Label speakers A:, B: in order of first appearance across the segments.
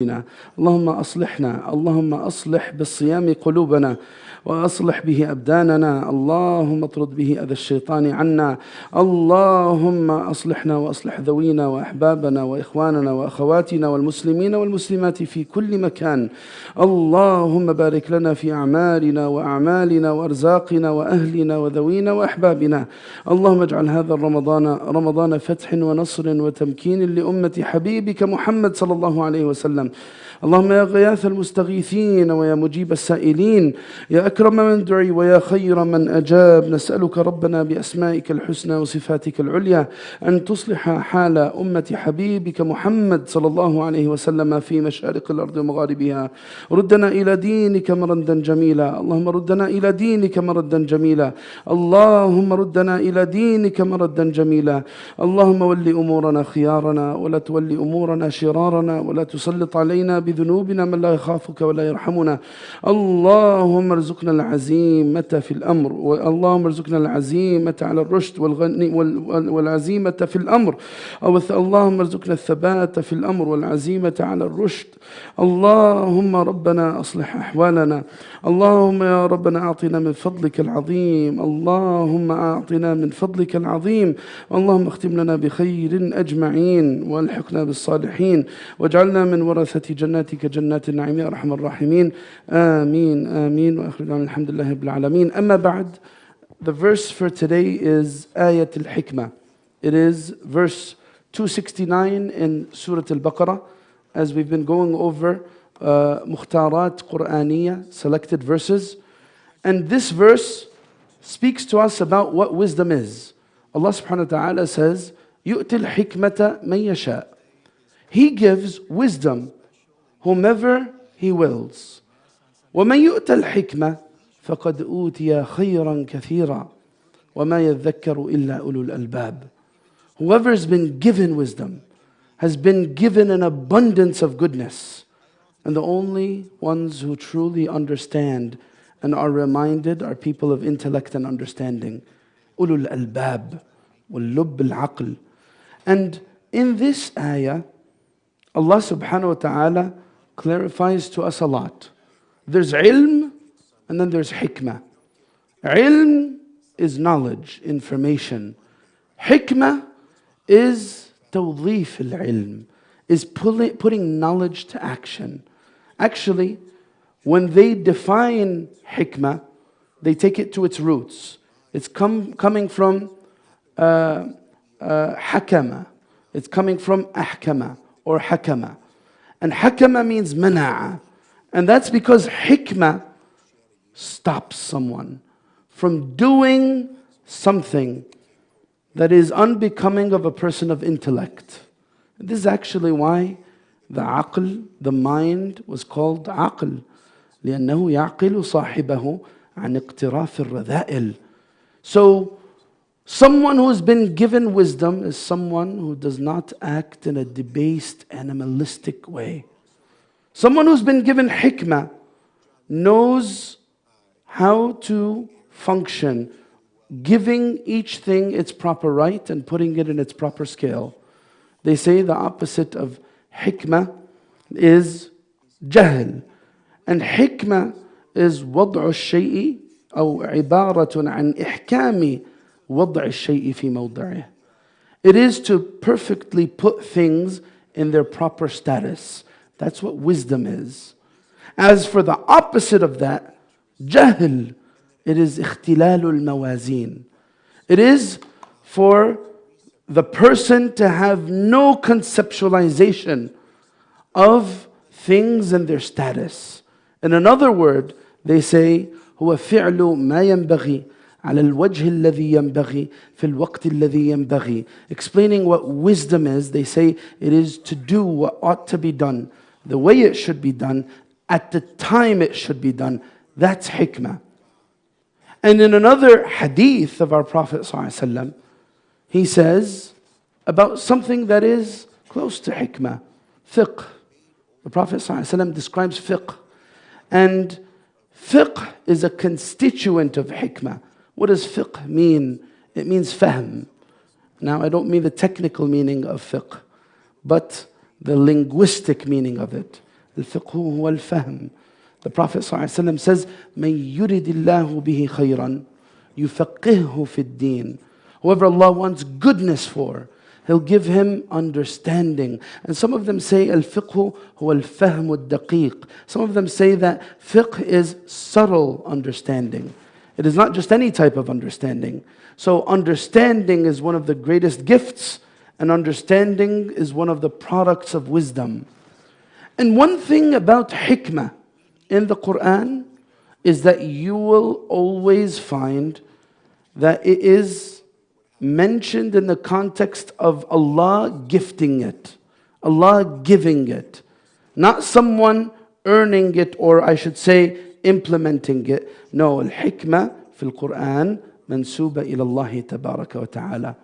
A: اللهم أصلحنا، اللهم أصلح بالصيام قلوبنا وأصلح به أبداننا، اللهم اطرد به أذى الشيطان عنا، اللهم أصلحنا وأصلح ذوينا وأحبابنا وإخواننا وأخواتنا والمسلمين والمسلمات في كل مكان. اللهم بارك لنا في أعمالنا وأعمالنا وأرزاقنا وأهلنا وذوينا وأحبابنا. اللهم اجعل هذا رمضان فتح ونصر وتمكين لأمة حبيبك محمد صلى الله عليه وسلم. اللهم يا غياث المستغيثين ويا مجيب السائلين، يا أكرم من دعي ويا خير من أجاب، نسألك ربنا بأسمائك الحسنى وصفاتك العليا أن تصلح حال أمة حبيبك محمد صلى الله عليه وسلم في مشارق الأرض ومغاربها. ردنا إلى دينك مردا جميلا، اللهم ردنا إلى دينك مردا جميلا، اللهم ردنا إلى دينك مردا جميلا. اللهم ول أمورنا خيارنا ولا تول أمورنا شرارنا، ولا تسلط علينا بذنوبنا من لا يخافك ولا يرحمنا. اللهم ارزقنا العزيمة في الأمر، اللهم ارزقنا العزيمة على الرشد والعزيمة في الأمر، اللهم ارزقنا الثبات في الأمر والعزيمة على الرشد. اللهم ربنا أصلح أحوالنا، اللهم يا ربنا أعطنا من فضلك العظيم، اللهم أعطنا من فضلك العظيم، اللهم اختم لنا بخير أجمعين والحقنا بالصالحين، واجعلنا من ورثة جناتك جنات النعيم يا أرحم الراحمين. آمين آمين وآخر دعوانا الحمد لله رب العالمين. أما بعد, the verse for today is Ayat al-Hikmah. It is verse 269 in Surah Al-Baqarah, as we've been going over Mukhtarat Qur'aniyya, selected verses. And this verse speaks to us about what wisdom is. Allah subhanahu wa ta'ala says, يُؤْتِ الْحِكْمَةَ مَنْ يَشَاءُ. He gives wisdom whomever He wills. وَمَنْ يُؤْتَ الْحِكْمَةَ فَقَدْ أُوتِيَ خَيْرًا كَثِيرًا وَمَا يَذَّكَّرُ إِلَّا أُولُو الْأَلْبَابِ. Whoever has been given wisdom has been given an abundance of goodness. And the only ones who truly understand and are reminded are people of intellect and understanding. أُولُو الْأَلْبَابِ وَاللُّبِّ الْعَقْلِ. And in this ayah, Allah subhanahu wa ta'ala clarifies to us a lot. There's ilm and then there's hikmah. Ilm is knowledge, information. Hikmah is tawdheef al-ilm, is putting knowledge to action. Actually, when they define hikmah, they take it to its roots. It's coming from hakama. It's coming from ahkama or hakama. And hakama means mana'a. And that's because hikmah stops someone from doing something that is unbecoming of a person of intellect. And this is actually why the aql, the mind, was called aql. لأنه يعقل صاحبه عن اقتراف الرذائل. So, someone who has been given wisdom is someone who does not act in a debased, animalistic way. Someone who's been given hikmah knows how to function, giving each thing its proper right and putting it in its proper scale. They say the opposite of hikmah is jahl. And hikmah is وضع الشيء أو عبارة عن إحكام وضع الشيء في موضعه. It is to perfectly put things in their proper status. That's what wisdom is. As for the opposite of that, jahl, it is اختلال الموازين. It is for the person to have no conceptualization of things and their status. In another word, they say هو فعل ما ينبغي على الوجه الذي ينبغي في الوقت الذي ينبغي. Explaining what wisdom is, they say it is to do what ought to be done, the way it should be done, at the time it should be done. That's hikmah. And in another hadith of our Prophet ﷺ, he says about something that is close to hikmah, fiqh. The Prophet ﷺ describes fiqh. And fiqh is a constituent of hikmah. What does fiqh mean? It means fahm. Now, I don't mean the technical meaning of fiqh, but the linguistic meaning of it. Al-fiqhu huwa al-fahm. The Prophet ﷺ says, مَن يُرِدِ اللَّهُ بِهِ خَيْرًا يُفَقِّهُ فِي الدِّينِ. Whoever Allah wants goodness for, He'll give him understanding. And some of them say al-fiqhu huwa al-fahm al-daqiq. Some of them say that fiqh is subtle understanding. It is not just any type of understanding. So understanding is one of the greatest gifts, and understanding is one of the products of wisdom. And one thing about hikmah in the Quran is that you will always find that it is mentioned in the context of Allah gifting it, Allah giving it, not someone earning it, or I should say implementing it. No, al-hikmah fil Quran mansuba ila Allah tabaraka wa ta'ala.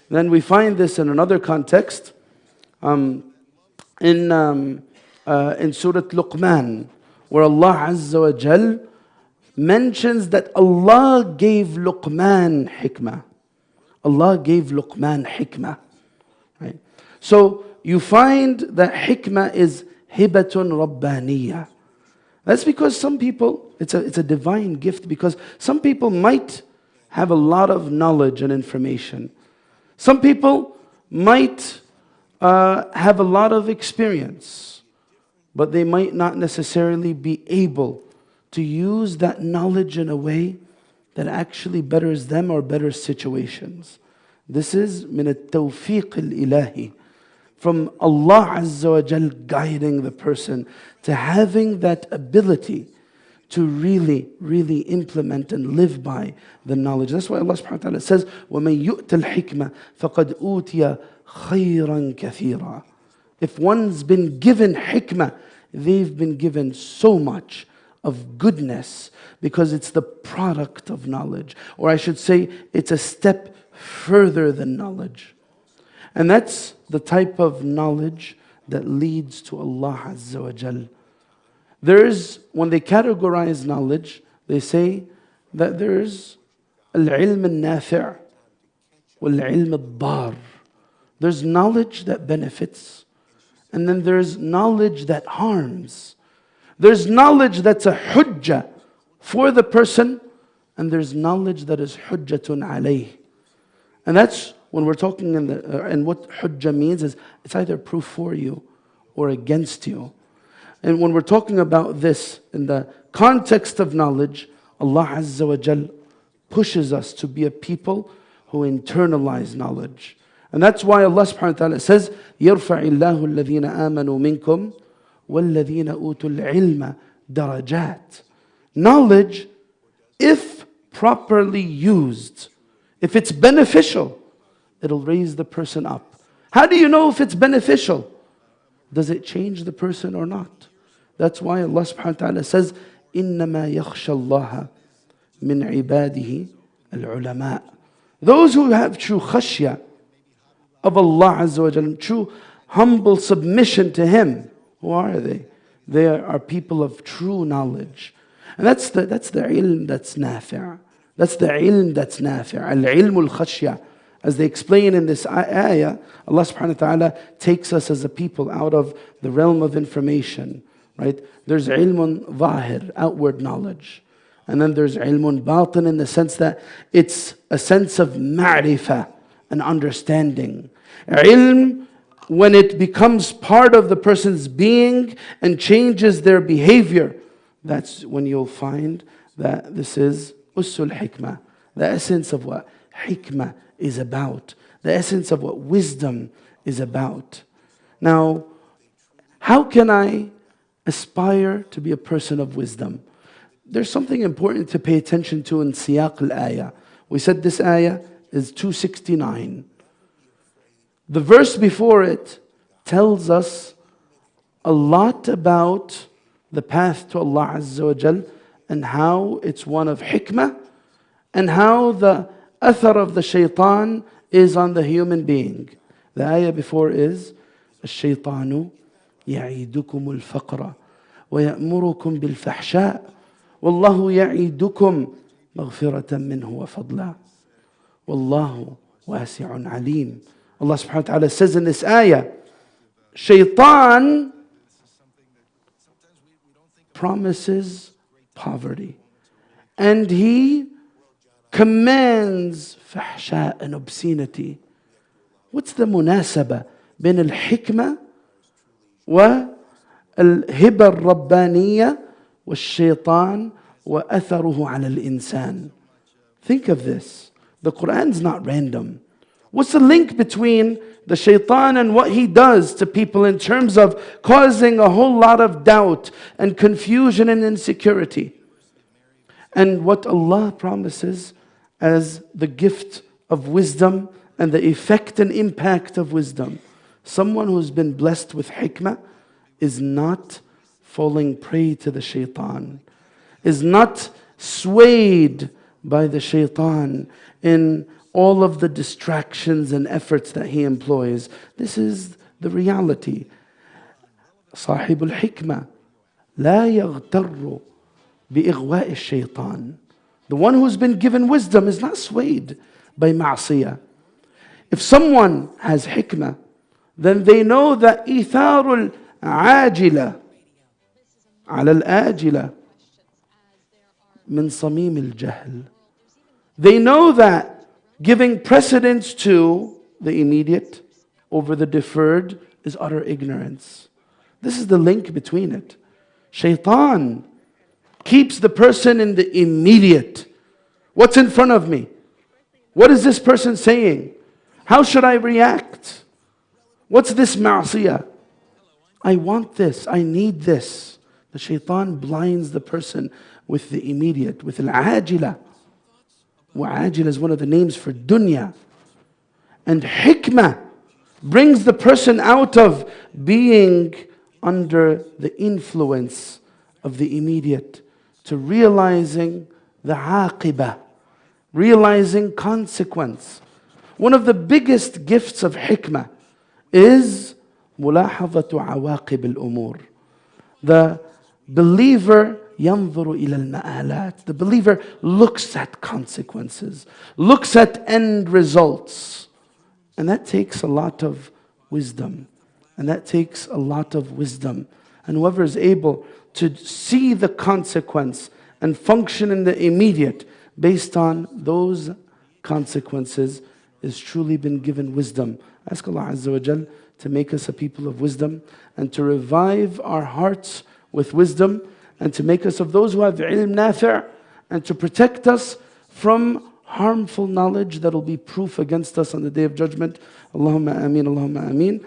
A: Then we find this in another context in Surah Luqman, where Allah Azza wa Jal mentions that Allah gave Luqman hikmah. Allah gave Luqman hikmah. Right? So you find that hikmah is hibatun rabbaniyah. That's because some people, it's a divine gift, because some people might have a lot of knowledge and information. Some people might have a lot of experience, but they might not necessarily be able to use that knowledge in a way that actually betters them or betters situations. This is min al-tawfiq al-ilahi, from Allah Azza wa Jal guiding the person to having that ability to really, really implement and live by the knowledge. That's why Allah subhanahu wa ta'ala says, وَمَن يُؤْتَ الْحِكْمَةِ فَقَدْ أُوتِيَ خَيْرًا كَثِيرًا. If one's been given hikmah, they've been given so much of goodness, because it's the product of knowledge. Or I should say, it's a step further than knowledge. And that's the type of knowledge that leads to Allah Azza wa Jal. There's, when they categorize knowledge, they say that there's al-ilm al-nafi' wal-ilm al-dar. There's knowledge that benefits, and then there's knowledge that harms. There's knowledge that's a hujjah for the person, and there's knowledge that is hujjatun alayh. And that's when we're talking and what hujjah means is it's either proof for you or against you. And when we're talking about this in the context of knowledge, Allah Azza wa Jal pushes us to be a people who internalize knowledge. And that's why Allah subhanahu wa ta'ala says, يَرْفَعِ اللَّهُ الَّذِينَ آمَنُوا مِنْكُمْ وَالَّذِينَ أُوتُوا الْعِلْمَ دَرَجَاتٍ. Knowledge, if properly used, if it's beneficial, it'll raise the person up. How do you know if it's beneficial? Does it change the person or not? That's why Allah subhanahu wa ta'ala says, إِنَّمَا يَخْشَى اللَّهَ مِنْ عِبَادِهِ الْعُلَمَاء. Those who have true khashya of Allah Azza wa Jalla, true humble submission to Him, who are they? They are people of true knowledge. And that's the ilm that's nafi'. That's the ilm that's nafi'. Al-ilm al-khashya. As they explain in this ayah, Allah subhanahu wa ta'ala takes us as a people out of the realm of information. Right? There's ilmun zahir, outward knowledge. And then there's ilmun batin, in the sense that it's a sense of ma'rifah, an understanding. Ilm, when it becomes part of the person's being and changes their behavior, that's when you'll find that this is usul hikmah, the essence of what hikmah is about, the essence of what wisdom is about. Now, how can I aspire to be a person of wisdom? There's something important to pay attention to in siyaq al-ayah. We said this ayah is 269. The verse before it tells us a lot about the path to Allah Azza wa Jal, and how it's one of hikmah, and how the athar of the shaitan is on the human being. The ayah before is الشيطان يعيدكم الفقر ويأمركم بالفحشاء والله يعيدكم مغفرة منه وفضلا والله واسع عليم. Allah subhanahu wa ta'ala says in this ayah, shaitan promises poverty. And He commands fahsha and obscenity. What's the munasaba بين الحكمة والهبة الربانية والشيطان وأثره على الإنسان? Think of this. The Quran's not random. What's the link between the shaitan and what he does to people in terms of causing a whole lot of doubt and confusion and insecurity? And what Allah promises as the gift of wisdom and the effect and impact of wisdom. Someone who's been blessed with hikmah is not falling prey to the shaitan, is not swayed by the shaitan in all of the distractions and efforts that he employs. This is the reality. صاحب الحكمة لا يغتر بإغواء الشيطان. The one who's been given wisdom is not swayed by ma'asiyah. If someone has hikmah, then they know that إيثار العاجلة على الآجلة من صميم الجهل. They know that giving precedence to the immediate over the deferred is utter ignorance. This is the link between it. Shaitan keeps the person in the immediate. What's in front of me? What is this person saying? How should I react? What's this ma'asiyah? I want this, I need this. The shaitan blinds the person with the immediate, with al-ajila. Wa'ajila is one of the names for dunya. And hikmah brings the person out of being under the influence of the immediate to realizing the aqibah, realizing consequence. One of the biggest gifts of hikmah is ملاحظة عواقب الأمور. The believer ينظر إلى المآلات. The believer looks at consequences, looks at end results. And that takes a lot of wisdom. And that takes a lot of wisdom. And whoever is able to see the consequence and function in the immediate based on those consequences is truly been given wisdom. Ask Allah Azza wa Jal to make us a people of wisdom and to revive our hearts with wisdom and to make us of those who have ilm nafi' and to protect us from harmful knowledge that will be proof against us on the Day of Judgment. Allahumma ameen, Allahumma ameen.